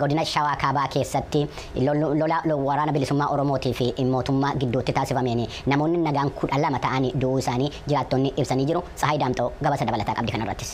godina Shawaa Kaabaa keessatti lola waraana bilisummaa Oromootii fi mootummaa gidduutti taasifameen namoonni nagaan 12 ta'anii du'uu isaanii jiraattonni ibsanii jiru. Sahay Daamxoo gabaasa dabalataa qabdi kanarrattis.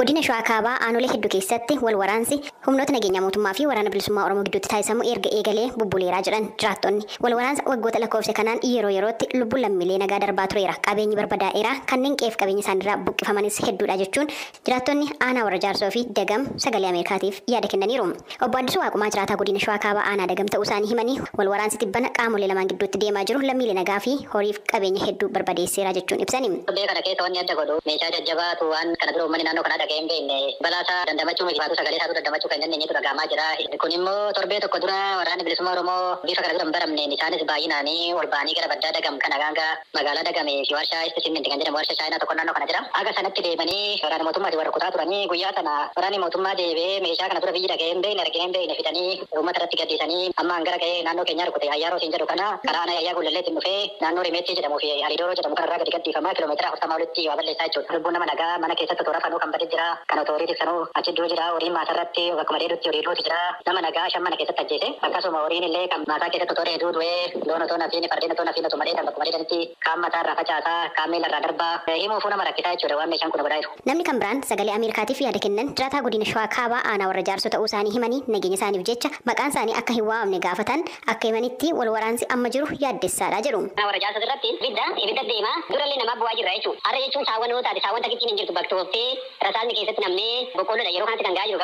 Godina Shawaa Kaabaa aanolee hedduu keessatti wal waraansi humnoota nageenya mootummaa fi waraana bilisummaa Oromoo gidduutti taasifamu erga eegalee bubbuleeraa jedhan jiraattonni. Wal waraansa waggoota lakkoofse kanaan yeroo yerootti lubbuun lammiilee nagaa darbaa tureera. Qabeenyi barbadaa'eera. Kanneen qe'ee fi qabeenya isaaniirraa buqqifamanis hedduudha jechuun jiraattonni aanaa warra Jaarsoo fi Dagam sagalee Ameerikaatiif yaada kennaniiru. Obbo Addisuu Waaqumaa jiraataa godina Shawaa Kaabaa aanaa Dagam ta'uu isaanii himanii wal waraansi tibbana qaamolee lamaan gidduutti deemaa jiru lammiilee nagaa fi horiif qabeenya hedduu barbadeesseera jechuun ibsani. Kana keessa wanni adda godhu meeshaa jajjabaatu waan kana dura uummanni naannoo kanaa dhaga'een beekne balaasaa dandamachuu miti baatu sagalee isaatu dandamachuu kan dandeenyetu dhaga'amaa jira. Kun immoo torbee tokko dura waraanni bilisummaa Oromoo bifa kana dura hin baramneen isaanis baay'inaanii ol ba'anii gara baddaa Dagam kana ganga magaalaa Dagamee fi warshaa Istisimenti kan jedhamu warshaa Chaayinaa tokko naannoo kana jira. Aga sanatti deemanii waraana mootummaati warra kutaa turanii guyyaa sana waraanni mootummaa deebee meeshaa kana dura biyyi dhaga'een beekne argeen beekne fidanii uummata irratti gaddisanii amma hangara ga'ee naannoo keenyaa rukute Ayyaaroo siin jedhu kana karaa ana Ayyaa Gullalleetiin dhufee naannoo Rimeetti jedhamuu fi Alidooroo jedhamu kanarraa gadi gaddiifamaa kiiloomeetira 40 olitti waa balleessaa jechuudha. Lubbuun nama nagaa mana keessatti toora fanuu kan badee jira. Kan otoorii tiksanuu achi iddoo jira horiin maatarratti bakkuma dheedutti horiiluuti jira. Nama nagaa shan mana keessatti ajjeese. Akkasuma horiin illee kan maataa keessatti otoo dheeduu du'ee loon otoo nafiin fardeen otoo nafiin otoo madheetan bakkuma dheedanitti kaan mataa irraa facaasaa kaan miila irraa darbaa himuufuu nama rakkisaa jechuudha waan meeshaan kun godhaa jiru. Namni kan biraan sagalee Ameerikaatiif yaada kennan jiraataa godina Shawaa Kaabaa aanaa warra Jaarsoo ta'uu isaanii himanii nageenya isaaniif jecha maqaan isaanii akka hin waamamne gaafatan akka himanitti wal waraansi amma jiru yaaddessaadha jedhu. Warra Jaarsoo irratti ibidda deema durallee namaa bu'aa jirra jechuudha. Har'a jechuun saawwan taate saawwan takkiitiin hin jirtu baktooftee rasaasni keessatti namnee boqqoolloodha yeroo kanatti kan gahaa jiru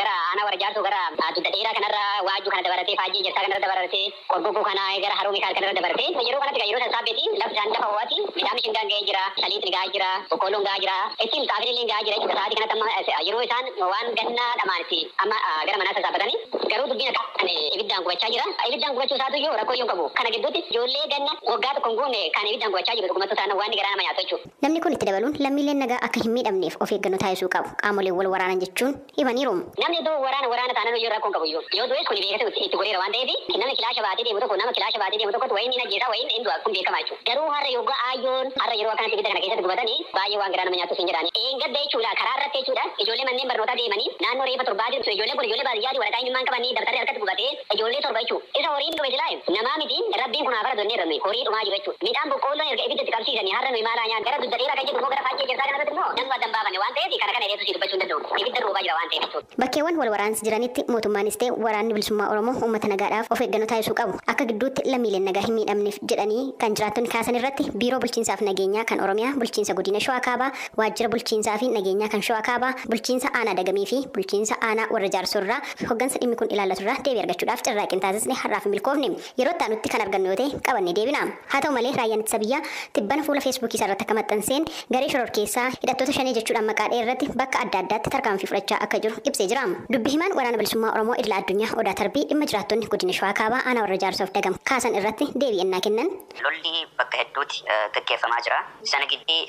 gara aanaa warra Jaarsoo gara dudda dheeraa kanarra waajjuu kana dabalatee faajjii jirsaa kanarra dabalatee qorgoggoo kana gara haroo Mikaal kanarra dabalatee yeroo kanatti yeroo sassaabbeetii lafti isaan lafa ho'aati midhaan mishingaan ga'ee jira saliitni gahaa jira boqqoolloon gahaa jira ittiin xaafilillee gahaa jira jechuudha sa'aatii kanatti amma yeroo isaan waan gannaa dhamaanitti amma gara manaa sassaabatanii garuu dubbiin kan ibiddaan gubachaa jira ibiddaan gubachuu isaatu iyyuu rakkoo iyyuu qabu kana gidduutti ijoollee ganna waggaa tokko hin guunne kan ibiddaan gubachaa jiru dhugumattuu isaan waan garaa nama nyaatu jechuudha. Namni kun itti dabaluun lammiileen nagaa akka hin miidhamneef of eeggannoo taasisuu qabu qaamolee wal waraanan jechuun himaniiru. Namni iddoo waraana taanaan iyyuu rakkoon qabu yoo du'es kun beekatu itti goreera waan ta'eef namni kilaasha baatee deemu tokko nama kilaasha baatee deemu tokkotu wayiin ni ajjeesaa wayiin inni du'a kun beekamaa jechuudha. Garuu har'a yoggaa aayyoon har'a yeroo akkanatti ibidda kana keessatti gubatanii baay'ee waan garaa nama nyaatu siin jedhani. Gadda jechuudha karaa irratti jechuudha ijoollee manneen barnootaa deemanii naannoo reefa torbaa jirtu ijoolleen kun ijoollee baadiyyaati waraqaa eenyummaan qabanii dabtarri harkatti gubatee ijoollee torba jechuudha. Isa horiin dhume silaa namaa miti rabbiin kun haafara donnee irra horii dhumaa jiru jechuudha. Midhaan boqqoolloon erga ibiddatti qabsiisanii har'a nuyi maalaa nyaan gara dudda dheeraa kan jedhu immoo gara faajjii jirsaa kanarratti immoo nama dambaafanne waan ta'eef kana kana dheetu si dubbachuu hin danda'u. Ibidda roobaa jira waan ta'eef jechuudha. Bakkeewwan wal waraansi jiranitti mootummaanis ta'e waraanni bilisummaa Oromoo uummata nagaadhaaf of eeggannoo taasisuu qabu. Akka gidduutti lammiileen nagaa hin miidhamneef jedhanii kan jiraattonni kaasan irratti biiroo bulchiinsaaf nageenyaa kan Oromiyaa, bulchiinsa godina Shawaa Kaabaa, waajjira bulchiinsaa fi nageenyaa kan Shawaa Kaabaa, bulchiinsa aanaa Dagamii fi bulchiinsa aanaa warra Jaarsoo irraa hoggansa dhimmi kun ilaallatu irraa deebii argachuudhaaf carraaqqiin taasisne har'aaf hin milkoofne. Yeroo itti aanutti kan argannu yoo ta'e qabannee deebina. Haa ta'u malee raayyaan ittisa biyyaa tibbana fuula feesbuukii isaa irratti akka maxxanseen garee shororkeessaa hidhattoota shanee jechuudhaan maqaa dhahee irratti bakka adda addaatti tarkaanfii fudhachaa akka jiru ibsee jira. Dubbi himaan waraana bilisummaa Oromoo idila addunyaa Odaa Tarbii dhimma jiraattonni godina Shawaa Kaabaa aanaa warra Jaarsoof Dagam kaasan irratti deebii ennaa kennan. Lolli bakka hedduutti gaggeeffamaa jira. Sana giddii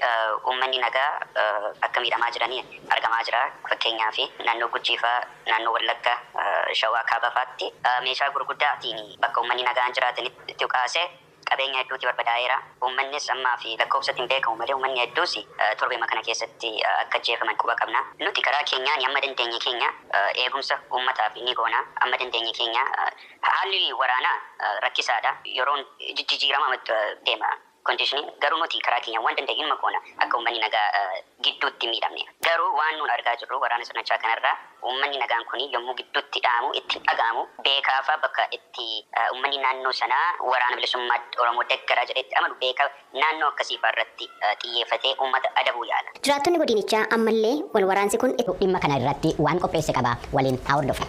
uummanni nagaa akka miidhamaa jiranii argamaa jira. Fakkeenyaaf naannoo Gujii fa'aa naannoo Wallaggaa Shawaa Kaabaa fa'aatti meeshaa gurguddaatiin bakka uummanni nagaan jiraatanitti dhukaasee qabeenya hedduutti barbadaa'eera. Uummannis ammaa fi lakkoofsatti hin beekamu malee uummanni hedduus torbeema kana keessatti akka ajjeefaman quba qabna. Nuti karaa keenyaan amma dandeenye keenya eegumsa uummataaf ni goona. Amma dandeenye keenya haalli waraanaa rakkisaadha. Yeroon jijjiirama deema. Kondishiniin garuu nuti karaa keenya waan dandeenye ilma goona akka uummanni nagaa gidduutti miidhamne. Garuu waan nuun argaa jirru waraana sirnachaa kanarraa uummanni nagaan kun yommuu gidduutti dhaamu itti dhagaamu beekaafa bakka itti uummanni naannoo sanaa waraana bilisummaa Oromoo deggaraa jedhetti amanu beekaa naannoo akkasiifaa irratti xiyyeeffatee uummata adabuu yaala. Jiraattonni godinichaa ammallee wal waraansi kun dhimma kana irratti waan qopheesse qaba waliin haa hordofu.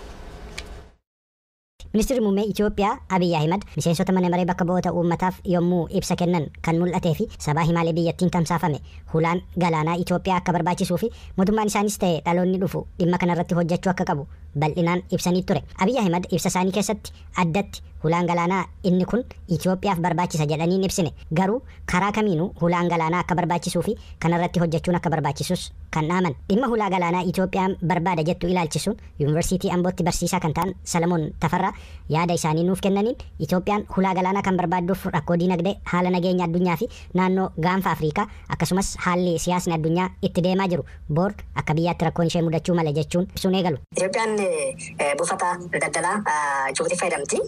Ministeerri muummee Itoophiyaa Abiy Ahimad miseensota mana maree bakka bu'oota uummataaf yommuu ibsa kennan kan mul'atee fi sabaa himaalee biyyattiin tamsaafame hulaan galaanaa Itoophiyaa akka barbaachisuu fi mootummaan isaanis ta'e dhaloonni dhufu dhimma kanarratti hojjechuu akka qabu bal'inaan ibsanii ture. Abiy Ahimad ibsa isaanii keessatti addatti hulaan galaanaa inni kun Itoophiyaaf barbaachisa jedhanii ibsine garuu karaa kamiinuu hulaan galaanaa akka barbaachisuu fi kanarratti hojjechuun akka barbaachisus kan dhaaman. Dhimma hulaa galaanaa Itoophiyaan barbaada jettu ilaalchisuun Yuunivarsiitii Ambootti barsiisaa kan ta'an Salamoon Tafarraa yaada isaanii nuuf kennaniin Itoophiyaan hulaa galaanaa kan barbaadduuf rakkoo dinagdee, haala nageenya addunyaa fi naannoo gaanfa Afrikaa akkasumas haalli siyaasni addunyaa itti deemaa jiru boor akka biyyaatti rakkoon ishee mudachuu mala jechuun ibsuun eegalu. Itoophiyaan buufata daldalaa Jibuutii fayyadamti.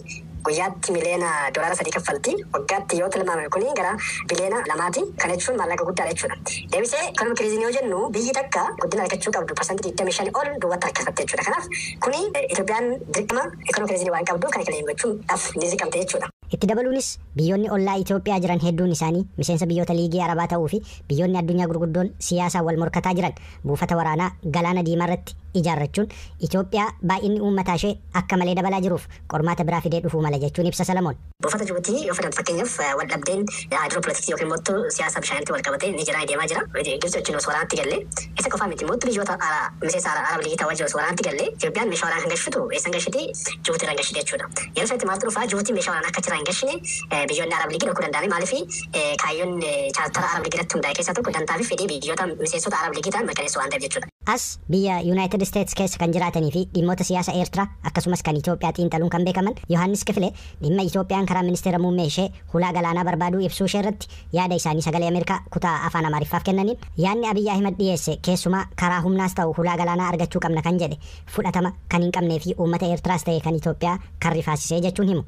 Guyyaatti miliyoona doolaara 3 kaffalti. Waggaatti yoo tilmaamame kuni gara biliyoona 2ti. Kana jechuun maallaqa guddaadha jechuudha. Deebisee ekonomik kiriizii yoo jennu biyyi takka guddina argachuu qabdu parsantii 25 ol duwwaatti harkifatte jechuudha. Kanaaf kuni Itoophiyaan dirqama ekonomik kiriizii waan qabduuf kana kileem gochuudhaaf ni dirqamte jechuudha. Itti dabaluunis biyyoonni ollaa Itoophiyaa jiran hedduun isaanii miseensa biyyoota liigii Arabaa ta'uu fi biyyoonni addunyaa gurguddoon siyaasaan wal morkataa jiran buufata waraanaa galaana diimaa irratti ijaarrachuun Itoophiyaa baay'inni uummataa ishee akka malee dabalaa jiruuf qormaata biraa fidee dhufuu mala jechuun ibsa Salamoon. Buufata Jibuutii yoo fedhan fakkeenyaaf wal dhabdeen haayidroopolitiksii yookiin immoo siyaasa bishaanitti wal qabatee ni jira deemaa jira. Gibsi wajjin osoo waraanatti gallee isa qofaa miti immoo biyyoota miseensa Arab liigii ta'uu wajjin osoo waraanatti gallee Itoophiyaan meeshaa waraanaa kan gashitu eessan gashiti Jibuutii irraan gashiti jechuudha. Yeroo sanatti maaltu dhufaa Jibuutiin meeshaa waraanaa akka jiraan gashine biyyoonni Arab liigii dhokuu danda'ame maaliif kaayyoon chaartara Arab liigii irratti hundaa'e keessaa tokko dantaa fi fedhii biyyoota miseensota Arab liigii ta'an mirkaneessuu waan ta'eef jechuudha. As biyya United States keessa kan jiraatanii fi dhimmoota siyaasa Eertiraa akkasumas kan Itoophiyaa xiinxaluun kan beekaman Yohaannis Kifilee dhimma Itoophiyaan karaa ministeera muummee ishee hulaa galaanaa barbaaduu ibsuu ishee irratti yaada isaanii sagalee Ameerikaa kutaa afaan Amaariffaaf kennaniin yaadni Abiy Ahimad dhiyeesse keessumaa karaa humnaas ta'u hulaa galaanaa argachuu qabna kan jedhe fudhatama kan hin qabnee fi uummata Eertiraas ta'e kan Itoophiyaa kan rifaasisee jechuun himu.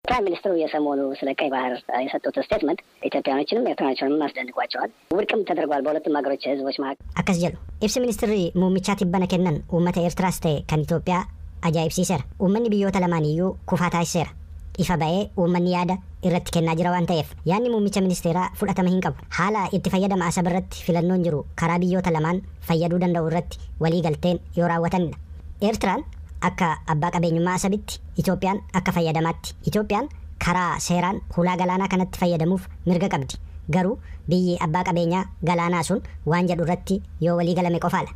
ፕራይም ሚኒስትሩ የሰሞኑ ስለ ቀይ ባህር የሰጡት ስቴትመንት ኢትዮጵያኖችንም ኤርትራኖችንም አስደንቋቸዋል። ውድቅም ተደርጓል በሁለቱም ሀገሮች ህዝቦች መካከል። akkas jedhu ibsi ministeerri muummichaa tibbana kennan uummata Eertiraas ta'e kan Itoophiyaa ajaa'ibsiiseera. Uummanni biyyoota lamaaniyyuu kufaa taasiseera. Ifa ba'ee uummanni yaada irratti kennaa jira waan ta'eef yaadni muummicha ministeeraa fudhatama hin qabu. Haala itti fayyadama asab irratti filannoon jiru karaa biyyoota lamaan fayyaduu danda'u irratti walii galteen yoo raawwatanidha. Eertiraan akka abbaa qabeenyummaa asabitti Itoophiyaan akka fayyadamaatti. Itoophiyaan karaa seeraan hulaa galaanaa kanatti fayyadamuuf mirga qabdi. Garuu biyyi abbaa qabeenyaa galaanaa sun waan jedhu irratti yoo walii galame qofaadha.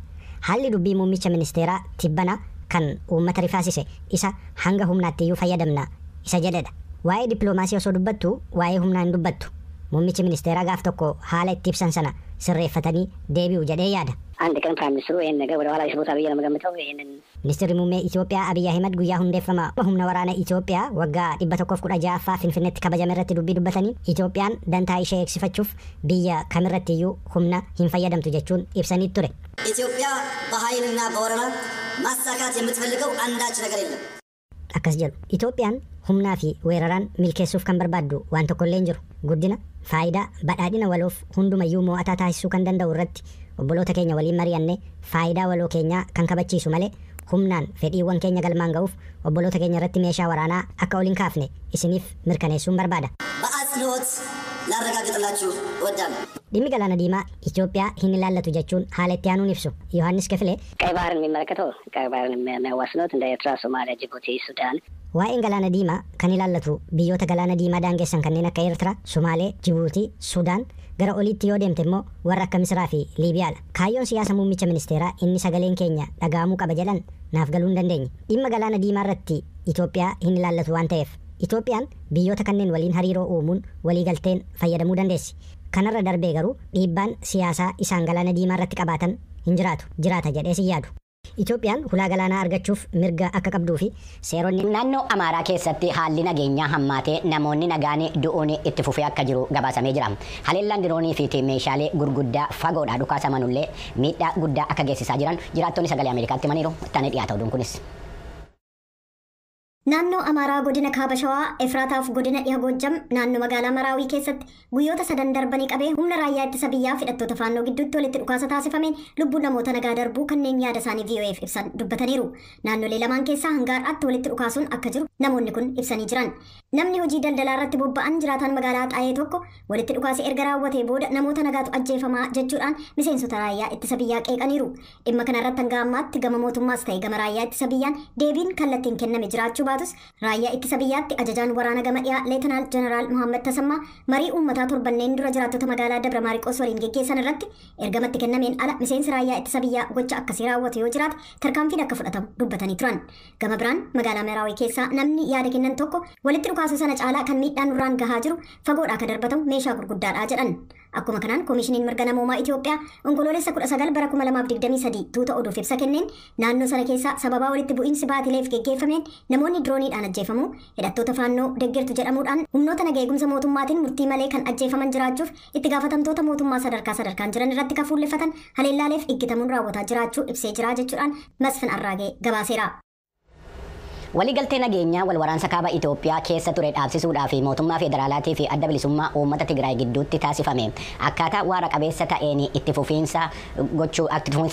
Haalli dubbii muummicha ministeeraa tibbana kan uummata rifaasise isa hanga humnaatti iyyuu fayyadamna isa jedhedha. Waa'ee dippiloomaasii osoo dubbattu waa'ee humnaa hin dubbattu. Muummichi ministeeraa gaaf tokko haala itti ibsan sana sirreeffatanii deebi'u jedhee yaada. አንድ ቀን ፕራይም ሚኒስትሩ ይህን ነገር ወደ ኋላ ይስቡታል ብዬ ነው የምገምተው። ይህንን Ministeerri muummee Itoophiyaa Abiy Ahimad guyyaa hundeeffama humna waraana Itoophiyaa waggaa 116ffaa Finfinneetti kabajame irratti dubbii dubbatanii Itoophiyaan dantaa ishee eegsifachuuf biyya kamirratti iyyuu humna hin fayyadamtu jechuun ibsanii ture. ኢትዮጵያ በኃይልና በወረራ ማሳካት የምትፈልገው አንዳች ነገር የለም። Akkas jedhu Itoophiyaan humnaa fi weeraraan milkeessuuf kan barbaaddu waan tokkollee hin jiru. Guddina, faayidaa, badhaadhina waloof hundumayyuu mo'ataa taasisuu kan danda'u irratti obboloota keenya waliin mari'annee faayidaa waloo keenyaa kan kabachiisu malee humnaan fedhiiwwan keenya galmaan ga'uuf obboloota keenya irratti meeshaa waraanaa akka ol hin kaafne isiniif mirkaneessuun barbaada. በአጽንኦት ላረጋግጥላችሁ እወዳለሁ። Dhimmi galaana diimaa Itoophiyaa hin ilaallatu jechuun haala itti aanuun ibsu Yohaannis Kifilee ቀይ ባህርን የሚመለከተው ቀይ ባህርን የሚያዋስኑት እንደ ኤርትራ፣ ሶማሊያ፣ ጅቡቲ፣ ሱዳን waa'een galaana diimaa kan ilaallatu biyyoota galaana diimaa daangessan kanneen akka Eertiraa, Sumaalee, Jibuutii, Sudaan gara oliitti yoo deemte immoo warra akka Misiraa fi Liibiyaadha. Kaayyoon siyaasa muummicha ministeeraa inni sagaleen keenya dhaga'amuu qaba jedhan naaf galuu hin dandeenye. Dhimma galaana diimaa irratti Itoophiyaa hin ilaallatu waan ta'eef Itoophiyaan biyyoota kanneen waliin hariiroo uumuun walii galteen fayyadamuu dandeessi. Kanarra darbee garuu dhiibbaan siyaasaa isaan galaana diimaa irratti qabaatan hin jiraata jedhee si yaadu. Itoophiyaan hulaa galaanaa argachuuf mirga akka qabduu fi seeronni Naannoo Amaaraa keessatti haalli nageenyaa hammaatee namoonni nagaan du'uun itti fufee akka jiru gabaasamee jira. Haleellaan diroonii fi meeshaalee gurguddaa fagoodhaa dhukaasamanullee miidhaa guddaa akka geessisaa jiran jiraattonni sagalee Ameerikaatti himaniiru. Ittaanee dhiyaata oduun kunis. Naannoo Amaaraa godina Kaaba Shawaa, Efraataaf godina Dhiha Goojjam naannoo magaalaa Maraawii keessatti guyyoota 7 darbanii qabee humna raayyaa ittisa biyyaa hidhattoota faannoo gidduutti walitti dhukaasa taasifameen lubbuun namoota nagaa darbuu kanneen yaada isaanii VOA'f ibsan dubbataniiru. Naannolee lamaan keessaa hanga har'aatti walitti dhukaasuun akka jiru namoonni kun ibsanii jiran. Namni hojii daldalaa irratti bobba'an jiraataan magaalaa Xaayee tokko walitti dhukaasa erga raawwatee booda namoota nagaatu ajjeefamaa jechuudhaan miseensota raayyaa ittisa biyyaa qeeqaniiru. Dhimma kanarratti hanga ammaatti gama mootummaas ta'e gama raayyaa ittisa biyyaan deebiin kallattiin kenname jiraachuu baatus raayyaa ittisa biyyaatti ajajaan waraana gama dhiyaa Leetanaal Jeneraal Muhammad Tasammaa marii uummataa torbanneen dura jiraattota magaalaa Dabra Maariqoos waliin geggeessan irratti ergamatti kennameen ala miseensi raayyaa ittisa biyyaa gocha akkasii raawwate yoo jiraate tarkaanfiin akka fudhatamu dubbatanii turan. Gama biraan magaalaa Maraawii keessaa namni yaada kennan tokko walitti dhukaasuu sana caalaa kan miidhaan nurraan gahaa jiru fagoodhaa akka darbatamu meeshaa gurguddaadhaa jedhan. Akkuma kanaan koomishiniin mirga namoomaa Itoophiyaa onkoloolessa 19 bara 2023 tuuta oduuf ibsa kenneen naannoo sana keessa sababaa walitti bu'iinsi baatileef geggeeffameen namoonni dirooniidhaan ajjeefamuu hidhattoota faannoo deeggartu jedhamuudhaan humnoota nagaa eegumsa mootummaatiin murtii malee kan ajjeefaman jiraachuuf itti gaafatamtoota mootummaa sadarkaan jiran irratti kafuulleffatan haleellaaleef iggitamuun raawwataa jiraachuu ibsee jira jechuudhaan Masfin Arraagee gabaaseera. Waliigaltee nageenyaa wal waraansa kaaba Itoophiyaa keessa ture dhaabsisuudhaa fi mootummaa federaalaatii fi adda bilisummaa uummata Tigraay gidduutti taasifame akkaataa waara qabeessa ta'een itti fufiinsa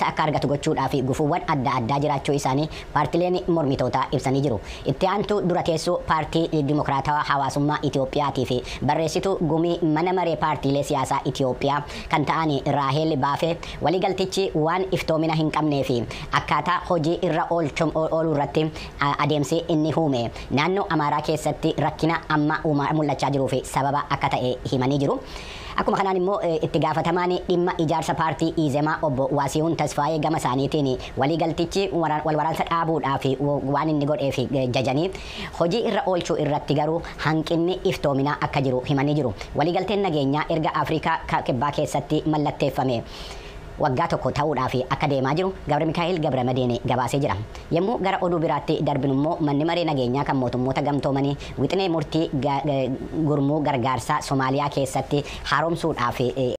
akka argatu gochuudhaa fi gufuuwwan adda addaa jiraachuu isaanii paartileen mormitootaa ibsanii jiru. Itti aantu dura teessoo paartii Dimokiraatawaa Hawaasummaa Itoophiyaatii fi barreessituu gumii mana maree paartiilee siyaasaa Itoophiyaa kan ta'an Raahel Baafee waliigaltichi waan iftoomina hin qabnee fi akkaataa hojii irra ooluu irratti adeemsa inni huume naannoo Amaaraa keessatti rakkina amma mul'achaa jiruu fi sababa akka ta'e himanii jiru. Akkuma kanaan immoo itti gaafatamaan dhimma ijaarsa paartii Izemaa obbo Waasiyuun Tasfaayee gama isaaniitiin waliigaltichi wal waraansa dhaabuudhaa fi waan inni godhee fi jajanii hojii irra oolchuu irratti garuu hanqinni iftoominaa akka jiru himanii jiru. Waliigalteen nageenyaa erga Afrikaa kibbaa keessatti mallatteeffame waggaa tokko ta'uudhaaf akka deemaa jiru Gabra Mikaa'el Gabra Madeene gabaasee jira. Yommuu gara oduu biraatti darbinu immoo manni maree nageenyaa kan mootummoota gamtoomanii wixinee murtii gurmuu gargaarsaa Somaaliyaa keessatti haaromsuudhaaf